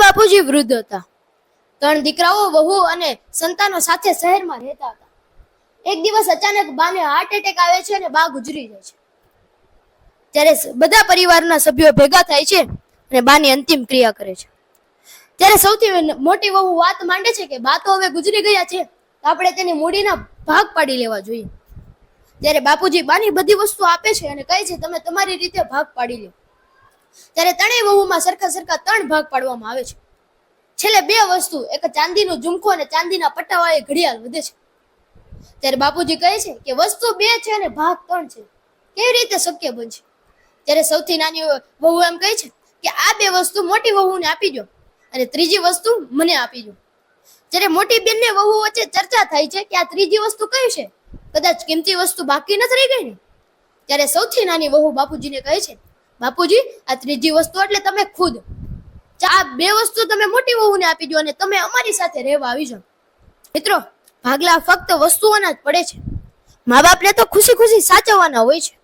બાપુજી વૃદ્ધ હતા. 3 દીકરાઓ, વહુ અને સંતાનો સાથે શહેરમાં રહેતા હતા. એક દિવસ અચાનક બાને હાર્ટ એટેક આવે છે અને બા ગુજરી જાય છે. ત્યારે બધા પરિવારના સભ્યો ભેગા થાય છે અને બાની અંતિમ ક્રિયા કરે છે. ત્યારે સૌથી મોટી વહુ વાત માંડે છે કે બા તો હવે ગુજરી ગયા છે, આપણે તેની મૂડીના ભાગ પાડી લેવા જોઈએ. ત્યારે બાપુજી બાની બધી વસ્તુ આપે છે અને કહે છે તમે તમારી રીતે ભાગ પાડી લો. ત્યારે ત્રણેય વહુમાં સરખા 3 ભાગ પાડવામાં આવે છે. છેલ્લે 2 વસ્તુ, એક ચાંદીનું ઝુમખો અને ચાંદીના પટ્ટાવાળી ઘડિયાળ વધે છે. ત્યારે બાપુજી કહે છે કે વસ્તુ 2 છે અને ભાગ 3 છે, કેવી રીતે શક્ય બનશે? ત્યારે સૌથી નાની વહુ એમ કહે છે કે આ 2 વસ્તુ મોટી વહુને આપી દો અને ત્રીજી વસ્તુ મને આપી દો. જ્યારે મોટી બેનને વહુ વચ્ચે ચર્ચા થાય છે કે આ ત્રીજી વસ્તુ કઈ છે, કદાચ કિંમતી વસ્તુ બાકી નથી રહી ગઈ ને. ત્યારે સૌથી નાની વહુ બાપુજીને કહે છે બાપુજી, આ ત્રીજી વસ્તુ એટલે તમે ખુદ. આ 2 વસ્તુ તમે મોટી વહુને આપી દો અને તમે અમારી સાથે રહેવા આવી જાઓ. મિત્રો, ભાગલા ફક્ત વસ્તુઓના જ પડે છે. મા બાપને તો ખુશી ખુશી સાચવવાના હોય છે,